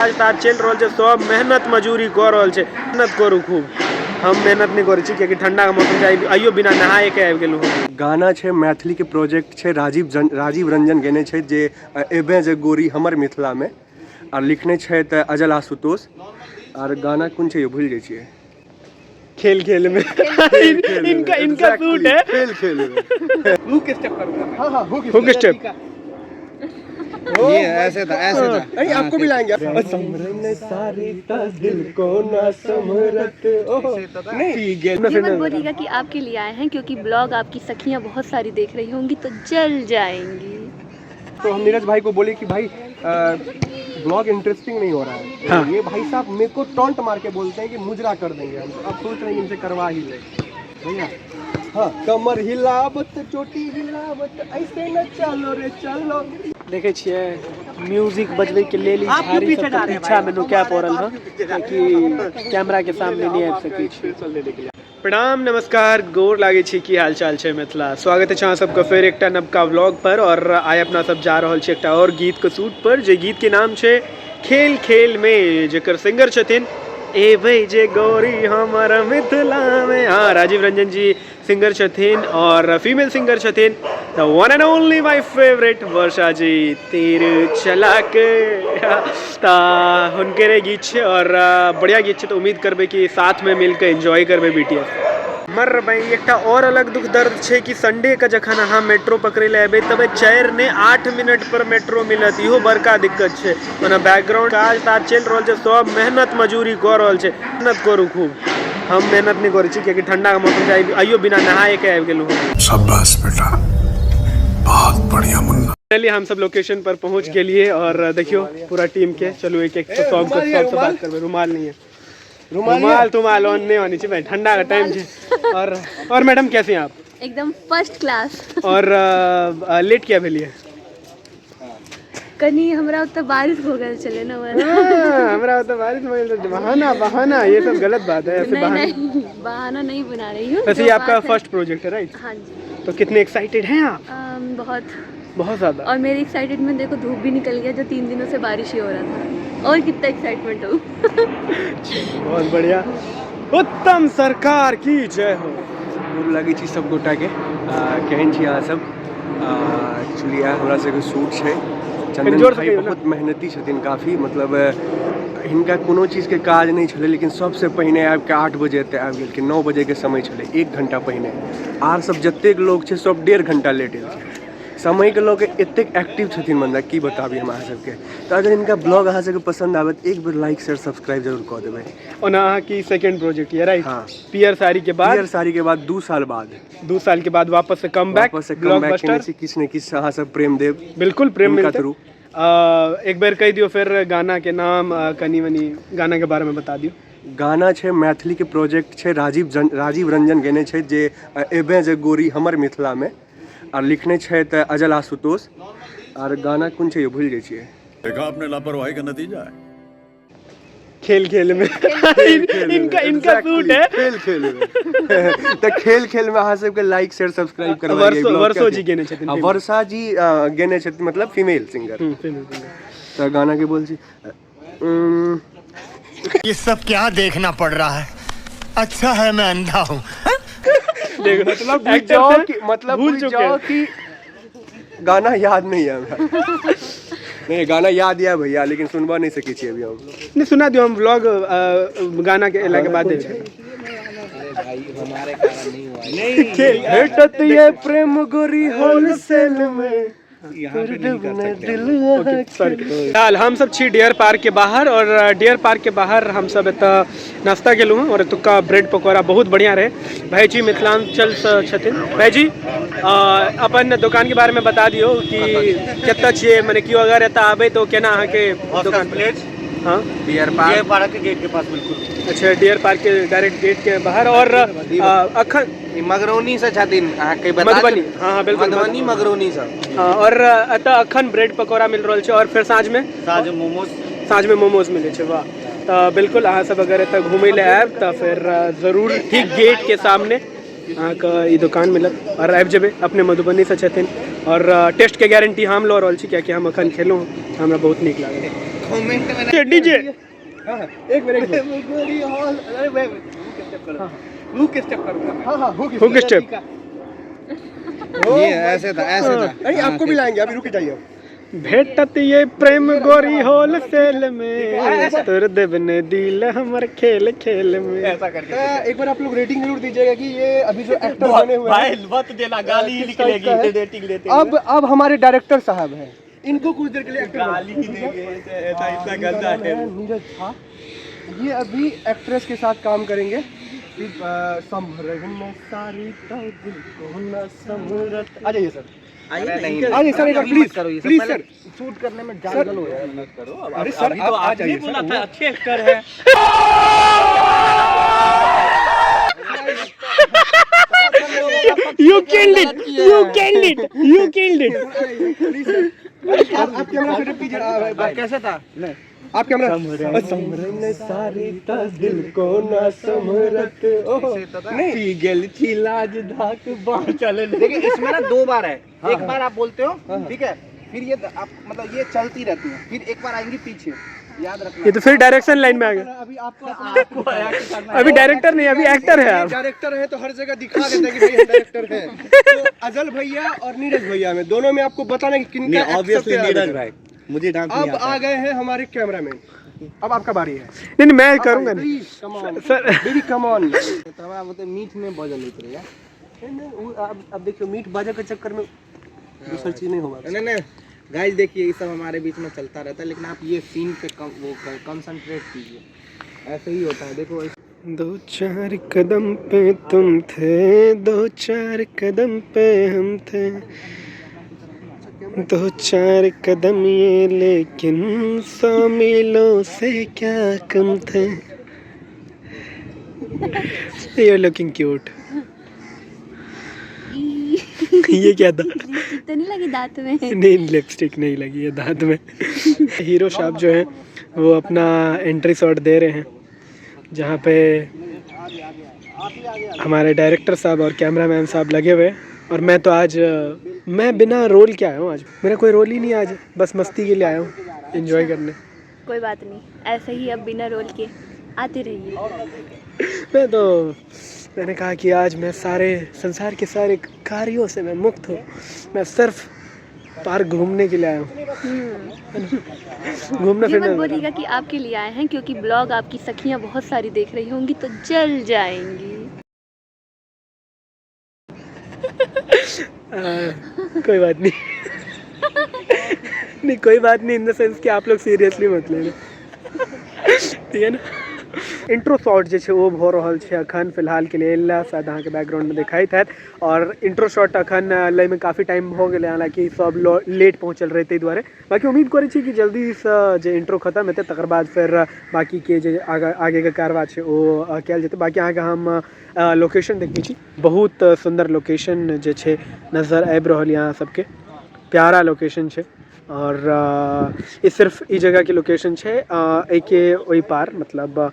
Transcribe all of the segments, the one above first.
चल रहल छै, सब मेहनत मजूरी कर रहल छै। मेहनत करू खूब। हम मेहनत नहीं करै छी क्योंकि ठंडा के मौसम छै, आइयो बिना नहाए के आबि गेलहुँ। गाना छै मैथिली के प्रोजेक्ट छै, राजीव रंजन गेने छै जे एबे जे गोरी हमर मिथिला में, और लिखने छै त अजल आशुतोष। और गाना कौन छै भूल जाय छियै। खेल खेल में इनका सूट है। खेल खेल में हुक स्टेप करूंगा। हाँ हाँ हुक स्टेप। ये ऐसे था नहीं आपको भी लाएंगे। सारी दिल को ना समरत नहीं ये मत बोलिएगा कि आपके लिए आए हैं, क्योंकि ब्लॉग आपकी सखियां बहुत सारी देख रही होंगी तो जल जाएंगी। तो हम नीरज भाई को बोले कि भाई ब्लॉग इंटरेस्टिंग नहीं हो रहा है। हाँ। ये भाई साहब मेरे को टॉन्ट मार के बोलते हैं कि मुजरा कर देंगे हम। अब सोच रहे हैं इनसे करवा ही ले भैया। हाँ, कमर हिलावत चोटी हिलावत ऐसे न चलो रे चलो। देखे छिए म्यूजिक बजबे के लेल भारी सब पीछा में क्या पड़ल है कि कैमरा के सामने नहीं आबि सकै छी। प्रणाम नमस्कार गोर लागे छी, की हाल चाल छै मिथिला। स्वागत है अहाँ सबके फेर एकटा नवका व्लॉग पर। और आइ अपना सब जा रहल छी एकटा और गीत के शूट पर, जे गीत के नाम छै खेल खेल में, जेकर सिंगर छथिन एबै जे गौरी हमर मिथिला में। हाँ, राजीव रंजन जी सिंगर छथिन और फीमेल सिंगर छथिन the one and only my favourite Varsha ji तेरे चलाक। हुनके गीत छै और बढ़िया गीत छै, तो उम्मीद करबे कि साथ में मिलकर एंजॉय करबे बीटीएस। मर भाई एकटा और अलग दुख दर्द छै कि संडे के जखन अहाँ मेट्रो पकड़े ले एबे तबे 4 ने 8 मिनट पर मेट्रो मिलत। इहो बड़का दिक्कत छै। ओना बैकग्राउंड काज ताज चल रहल छै, सब मेहनत मजूरी कर रहल छै। मेहनत करू खूब। हम मेहनत नहीं करै छी क्योंकि ठंडा के मौसम छै, आइयो बिना नहाए के आबि गेलहुँ। शाबाश बेटा, बहुत बढ़िया मुन्ना। फाइनली हम सब लोकेशन पर पहुंच गेलिए और देखियो पूरा टीम के। चलो एक एक सब से बात करबे। रुमाल नहीं है, रुमाल ऑन नहीं होनी चाहिए भाई, ठंडा का टाइम है। और मैडम कैसे हैं आप? एकदम फर्स्ट क्लास। और लेट क्या भेलिए? कनी हमरा उतना बारिश हो गए चले ना हमरा उतना बारिश हो गई। बहाना ये सब गलत बात है। ऐसे नहीं, बहाना नहीं बना रही हूँ। वैसे ये आपका फर्स्ट प्रोजेक्ट है राइट? हाँ जी। तो कितने एक्साइटेड हैं आप? बहुत ज़्यादा। और मेरी एक्साइटेड में देखो धूप भी निकल गया, जो 3 दिनों से बारिश ही हो रहा था। और कितना एक्साइटमेंट हो। बहुत बढ़िया। उत्तम सरकार की जय हो। गोर लगे छी सब गोटा के। केहन छी अहाँ सब? एक्चुअली हमरा सबके शूट छै। चंदन भाई बहुत मेहनती छथिन काफ़ी, मतलब हिनका कोनो चीज़ के काज नहीं छले, लेकिन सबसे पहले आबि के 8 बजे एतऽ आबि गेलखिन। 9 बजे के समय छले, 1 घंटा पहिने। आर सब जतेक लोग छै सब 1.5 घंटा लेट आयल छै। समय के लोग एतेक एक्टिव छथिन बंदा, की बताबी हम अहाँ सबके। तो अगर इनका ब्लॉग अहाँ सबके पसंद आवे तो एक बार लाइक शेयर सब्सक्राइब जरूर कऽ देबै। ओना अहाँ की सेकंड प्रोजेक्ट है राइट? हाँ। पियर साड़ी के बाद 2 साल बाद 2 साल के बाद वापस से कम बैक किछ ने किछ अहाँ सब प्रेम देव। बिल्कुल प्रेम मिलते। थ्रू एक बार कह दियो फिर गाना के नाम, कनी वनी गाना के बारे में बता दियो। गाना छै मैथिली के प्रोजेक्ट छै, राजीव रंजन गेने छै जे एबे जे गोरी हमर मिथिला में, और लिखने छै त अजल आशुतोष। और गाना कौन छै भूल जाय छियै। देखा आपने लापरवाही का नतीजा है। खेल खेल में इनका सूट है। खेल खेल में तो खेल खेल में अहाँ सबके लाइक शेयर सब्सक्राइब करवाइए। वर्षो जी गेने छथिन। वर्षा जी गेने छथिन, मतलब फीमेल सिंगर। तो गाना के बोल छी ये सब क्या देखना पड़ रहा है। अच्छा है मैं अंधा हूँ। मतलब भूल जाओ कि गाना याद नहीं है हमरा। नहीं गाना याद है भैया, लेकिन सुनवा नहीं सके छी अभी हम। नहीं सुना दियो, हम व्लॉग गाना के एला के बाद दे। भाई हमारे कारण नहीं हुआ। नहीं भेटत ये प्रेम गोरी होलसेल में। फिलहाल हम सब छी डियर पार्क के बाहर, और डियर पार्क के बाहर हम सब एतऽ नाश्ता केलहुँ हँ और एतुका ब्रेड पकौड़ा बहुत बढ़िया रहे। भाई जी मिथिलांचल से छथिन। भाई जी अपन दुकान के बारे में बता दियो कि कतऽ छियै, माने कियो अगर एतऽ आबे तो केना अहाँ के दुकान? हाँ, डियर पार्क के गेट के पास बिल्कुल। अच्छा, डियर पार्क के डायरेक्ट गेट के बाहर। और अखन मगरौनी से छथिन अहाँ के मधुबनी। हाँ बिल्कुल मधुबनी मगरौनी से। हाँ, और एतऽ अखन ब्रेड पकौड़ा मिल रहल छै, और फिर साँझ में मोमोज मिले छै। वाह। तो बिल्कुल अहाँ सब अगर एतऽ घूमै ले आयब तो फिर जरूर ठीक गेट के सामने अहाँके ई दुकान मिलत, और आबि जेबै। अपने मधुबनी से छथिन और टेस्ट के गारंटी हम लऽ रहल छी, कियाकि हम अखन खेलहुँ, हमरा बहुत नीक लागल। कमेंट में के डीजे एक मिनट हुक स्टेप ये ऐसे था नहीं आपको भी लाएंगे, अभी रुक जाइए। भेटत ये प्रेम गोरी होलसेल में तोर देवने दिल हमर खेल खेल में। एक बार आप लोग रेटिंग जरूर दीजिएगा कि ये अभी जो एक्टर बने हुए हैं, मत देना गाली ही निकलेगी रेटिंग लेते अब हमारे डायरेक्टर साहब हैं, इनको कुछ देर के लिए गाली ही देंगे ऐसा इतना गंदा है। नीरज था, ये अभी एक्ट्रेस के साथ काम करेंगे। आ जाइए सर, आइए सर, एक बार प्लीज करो ये प्लीज सर। शूट करने में जागल हो यार मत करो। अरे सर आप आ जाइए सर। अच्छे एक्टर है। You killed it! You killed it! You killed it! Please sir, आप कैमरा सेटअप कीजिए। कैसे था? आप कैमरा समरन सारी ता दिल को ना समरत नहीं गेल थी लाज धाक बाहर चले। देखिए इसमें ना 2 बार है। एक बार आप बोलते हो, ठीक है, फिर ये आप मतलब ये चलती रहती है, फिर एक बार आएंगी पीछे, याद रखना। ये तो फिर डायरेक्शन लाइन में आ गया। अभी आपको अभी डायरेक्टर नहीं, अभी एक्टर है आप। डायरेक्टर है तो हर जगह दिखा देते हैं कि भाई हम डायरेक्टर हैं। तो अजल भैया और नीरज भैया में दोनों में आपको बताना कि किनका ऑब्वियसली नीरज भाई, मुझे डांस नहीं अब आता। आ गए हैं हमारे कैमरामैन, अब आपका बारी है। नहीं मैं करूंगा नहीं come on sir. Baby come on. तवा बोलते मीठ में बजल उतरे यार। अब देखियो मीट बाजा के चक्कर में दूसरी चीज नहीं होगा। नहीं गाइस देखिए ये सब हमारे बीच में चलता रहता है, लेकिन आप ये सीन पे कंसंट्रेट कीजिए, ऐसे ही होता है। देखो 2-4 कदम पे तुम थे, 2-4 कदम पे हम थे, 2-4 कदम ये लेकिन 100 मीलों से क्या कम थे। You're looking cute. ये क्या था? लिपस्टिक तो नहीं लगी दांत में? नहीं लिपस्टिक नहीं लगी है दांत में। हीरो साहब जो है वो अपना एंट्री शॉट दे रहे हैं, जहाँ पे हमारे डायरेक्टर साहब और कैमरामैन साहब लगे हुए हैं। और मैं तो आज मैं बिना रोल के आया हूँ, आज मेरा कोई रोल ही नहीं, आज बस मस्ती के लिए आया हूँ, एंजॉय करने। कोई बात नहीं, ऐसे ही अब बिना रोल के आते रहिए। मैंने कहा कि आज मैं सारे संसार के सारे कार्यों से मैं मुक्त हूँ, मैं सिर्फ पार्क घूमने के लिए आया हूँ। घूमना ये मत फिरना। बोलिएगा कि आपके लिए आए हैं, क्योंकि ब्लॉग आपकी सखियाँ बहुत सारी देख रही होंगी तो जल जाएंगी। कोई बात नहीं। नहीं कोई बात नहीं, इन द सेंस कि आप लोग सीरियसली मत लेना, ठीक है ना। इंट्रो शॉट जे छे वो भ रहल छे अखन फिलहाल के लिए, शायद अहाँ के बैकग्राउंड में दिखाइत हैत। और इंट्रो शॉट अखन लय में काफ़ी टाइम हो गेलै, हालांकि सब लेट पहुँचल रहे ताहि दुआरे। बाकी उम्मीद करै छी कि जल्दी से जे इंट्रो खत्म हेतै तकर बाद फिर बाकी के जे आगे के कारवा छे ओ कयल जेतै। बाकी अहाँके हम लोकेशन देखै छी, बहुत सुंदर लोकेशन जे छे नजर आबि रहल यहाँ सबके, प्यारा लोकेशन छे। और ये सिर्फ ई जगह के लोकेशन छे, एके ओई पार मतलब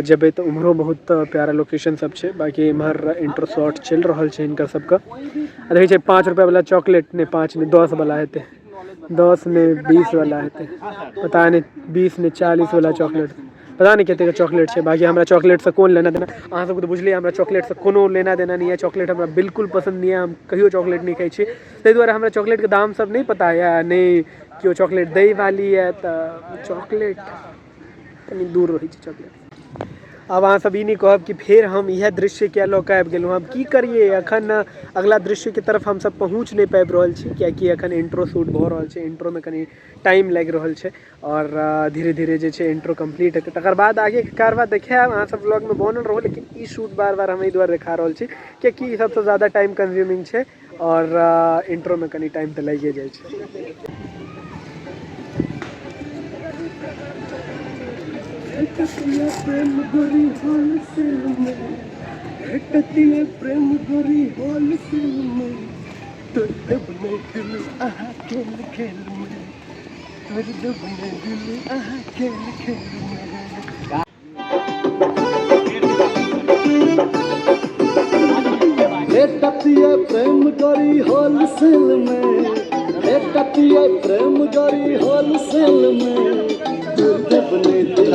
जब तो उम्हरो बहुत प्यारा लोकेशन सब छे। बाकी इम्हर इंट्रो शॉट चल रहल छे इनकर सबका। देखै छे 5 रुपया वाला चॉकलेट ने 5 ने 10 वाला हेतै, 10 ने 20 वाला हेतै, पता नहीं 20 ने 40 वाला चॉकलेट, पता नहीं कते का चॉकलेट छे। बाकी हमरा चॉकलेट से कोन लेना देना, अहाँ सबके तो बुझलिए हमरा चॉकलेट से कोनो लेना देना नहीं है। चॉकलेट हमरा बिल्कुल पसंद नहीं है, हम कहियो चॉकलेट नहीं खाई छी, ताहि दुआरे हमरा चॉकलेट के दाम सब नहीं पता है, नहीं क्यों चॉकलेट दई वाली है तो चॉकलेट कनी दूर रही छै चॉकलेट। अब अहाँ सब ई नहीं कहब कि फिर हम यह दृश्य क्या लऽ कऽ आबि गेलहुँ, हम की करिए। अखन अगला दृश्य की तरफ हम सब पहुँच नहीं पाबि रहल छी, कियाकि अखन इंट्रो शूट भऽ रहल छै, इंट्रो में कनी टाइम लागि रहल छै। और धीरे धीरे जे छै इंट्रो कंप्लीट हेतै, तकर बाद आगे के कारवा देखायब। अहाँ सब व्लॉग में बनल रहो, लेकिन ई शूट बार बार हम एहि दुआरे देखा रहल छी कियाकि सबसे ज़्यादा टाइम कंज्यूमिंग छै और इंट्रो में कनी टाइम तऽ लागिए जाइ छै। प्रेम गोरी होलसेल में, प्रेम गोरी होलसेल में, तो दबने दिल आहा खेल खेल में, तो दबने दिल आहा खेल खेल में। प्रेम गोरी होलसेल में, तो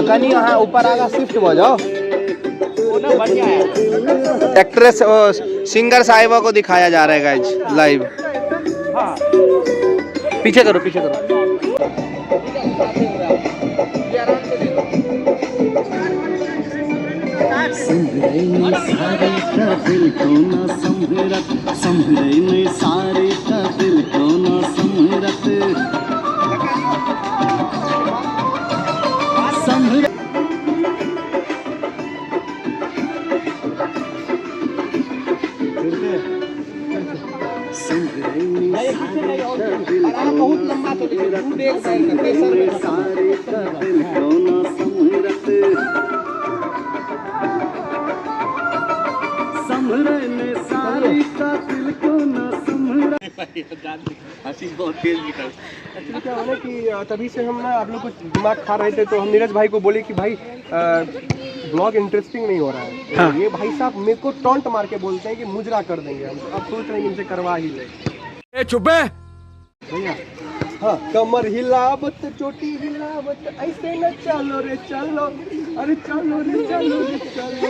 कहीं यहाँ ऊपर आगा शिफ्ट हो जाओ। बढ़िया है। एक्ट्रेस सिंगर साहिबा को दिखाया जा रहा है गाइज लाइव। हाँ। पीछे करो पीछे करो। बहुत लंबा हंसी बहुत तेज निकल। एक्चुअली क्या हुआ ना कि तभी से हम ना आप लोग कुछ दिमाग खा रहे थे, तो हम नीरज भाई को बोले कि भाई ब्लॉग इंटरेस्टिंग नहीं हो रहा है। हाँ। ये भाई साहब मेरे को टॉन्ट मार के बोलते हैं कि मुजरा कर देंगे हम। अब सोच रहे हैं इनसे करवा ही ले। चुप है भैया। हाँ, कमर हिलावत चोटी हिलावत ऐसे न चलो रे चलो, अरे चलो रे चलो रे चलो,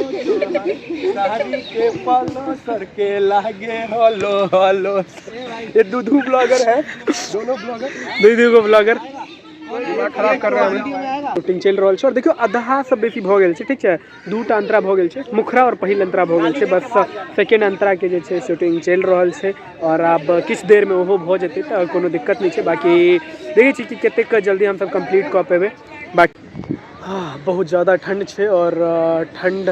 साड़ी के पालो सर के लागे हलो हलो। ये दूधू ब्लॉगर है, दोनों ब्लॉगर दूधू को ब्लॉगर खराब कर रहा है। शूटिंग चल रहा है और देखियो आधा सब बेसी भ गेल छै, ठीक छै। दूटा अंतरा भ गेल छै, मुखरा और पहिल अंतरा भ गेल छै, बस सेकेंड अंतरा के जे छै शूटिंग चल रहल छै और अब किछ देर में ओहो भ जेतै त कोनो दिक्कत नहीं छै। बाकी देखै छी कि कतेक जल्दी हम सब कंप्लीट क पेबै। बाकी बहुत ज़्यादा ठंड छै और ठंड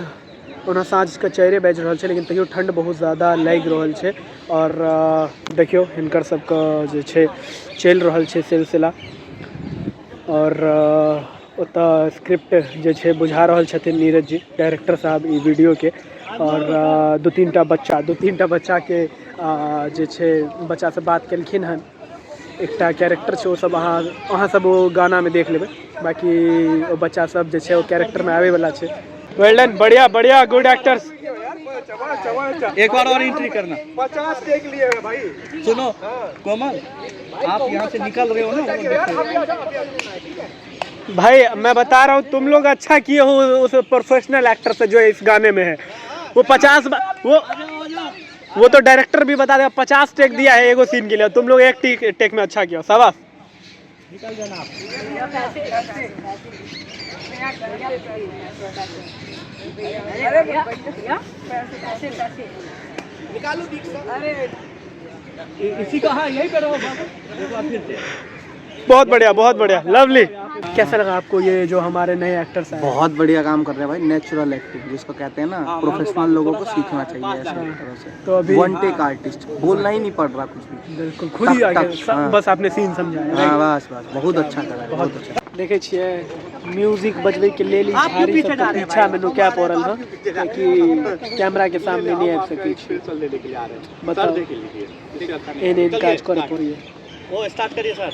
ओना साँझ के 4 बाजि रहल छै, लेकिन तैयो ठंड बहुत ज़्यादा लागि रहल छै। और देखियो हिनकर सबके जे छै चल रहल छै सिलसिला और ओतऽ स्क्रिप्ट जे छै बुझा रहल छथिन नीरज जी डायरेक्टर साहब ई वीडियो के। और दू तीन टा बच्चा के जे छै बच्चा से बात केलखिन हन। एकटा कैरेक्टर छै, ओ सब अहाँ सब ओ गाना में देख लेबै। बाकी ओ बच्चा सब जे छै ओ कैरेक्टर में आवे वाला छै। वेल डन, बढ़िया बढ़िया, गुड एक्टर्स। एक बार और एंट्री करना। 50 टेक लिए हैं भाई। सुनो कोमल, आप यहाँ से निकल रहे हो ना भाई, मैं बता रहा हूँ तुम लोग अच्छा किए हो उस प्रोफेशनल एक्टर से जो इस गाने में है। वो 50 वो तो डायरेक्टर भी बता देगा 50 टेक दिया है एगो सीन के लिए, तुम लोग एक टेक में अच्छा किया, शाबाश। निकल जाना निकालो इसी का। हाँ, यही करो फिर से। बहुत बढ़िया लवली। कैसा लगा आपको ये जो हमारे नए एक्टर्स हैं? बहुत बढ़िया काम कर रहे हैं भाई। नेचुरल एक्टिंग जिसको कहते हैं ना, प्रोफेशनल लोगों को सीखना चाहिए ऐसे तरह से। तो अभी वन टेक आर्टिस्ट, बोलना ही नहीं पड़ रहा कुछ भी, बिल्कुल खुद ही आगे बस आपने सीन समझाया। हाँ, बस बहुत अच्छा करा, बहुत अच्छा। देखे छिए म्यूजिक बजबे के लेल भारी सब पीछा में क्या पड़ल है कि कैमरा के सामने नहीं आ सके छी। बताओ एने काज करे पड़ी है। वो स्टार्ट करिए सर।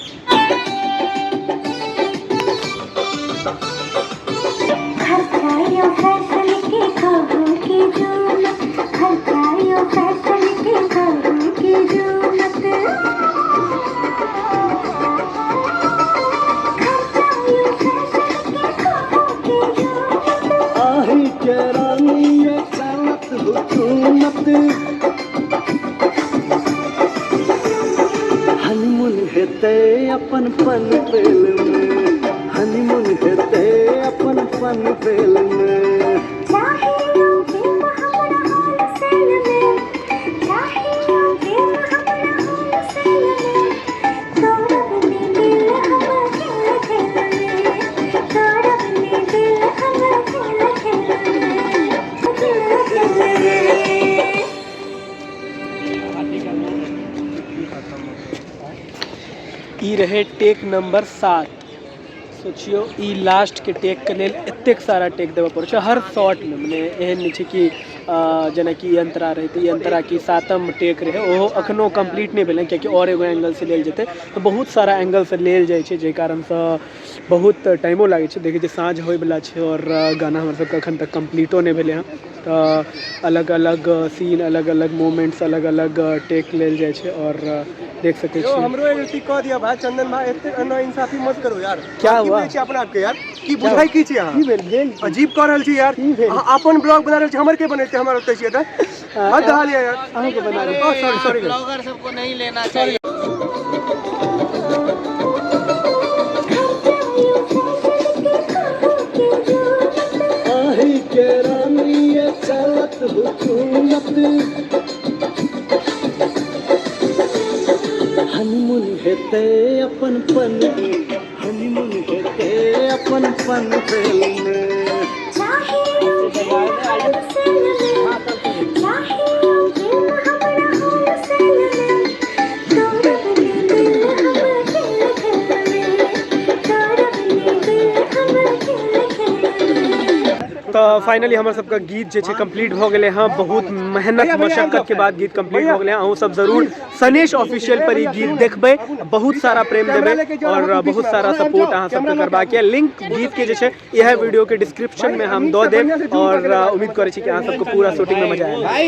हनीमून हेते अपन पन पेल में, हनीमून हेते अपन पन पेल में। ई रहे टेक नंबर 7। सोचियो ई लास्ट के टेक के लेल एतेक सारा टेक देवे पड़े छै हर शॉट में। मने एहन नहीं छै कि जेना कि अंतरा रहे तो अंतरा की 7म टेक रहे ओहो अखनो कंप्लीट नहीं भेलै, कियाकि और एगो एंगल से लेल जेते तो बहुत सारा एंगल से लेल जाय छै, जे कारण से बहुत टाइमो लागे छै। देखिए जे साँझ होय वाला छै और गाना हमर सबके अखन तक कंप्लीटो नहीं भेलै हँ। अलग अलग सीन, अलग अलग मोमेंट्स, अलग अलग टेक लेल जाइ छै और देख सकै छी। हमरो एगो कह दिया भाई चंदन भाई एते नाइंसाफी मत करो यार। क्या हुआ? की अपना आपके यार की बुझाई की छी अहाँ? की भेल? अजीब कह रहल छी यार। अहाँ अपन ब्लॉग बना रहल छी, हमर के बनेते हमर ओते छियै त हद हाल यार। अहाँ के बना रहे? सॉरी ब्लॉगर सबको नहीं लेना चाहिए। आही के रानी ये चलत हुकूमत हनीमून हेते अपन पन, हनीमून हेते अपन पन फिल्म तो फाइनली हमर सबका गीत जे छै कंप्लीट भ गेले हैं। बहुत मेहनत मशक्कत के बाद गीत कंप्लीट हो गेले हैं। अहूँ सब जरूर सनेश ऑफिशियल पर ई गीत देखबै, बहुत सारा प्रेम देबै और बहुत सारा सपोर्ट अहाँ सबके करबाक है। लिंक गीत के जे छै यह वीडियो के डिस्क्रिप्शन में हम दऽ देब और उम्मीद करै छी कि अहाँ सबको पूरा शूटिंग में मजा आएगा।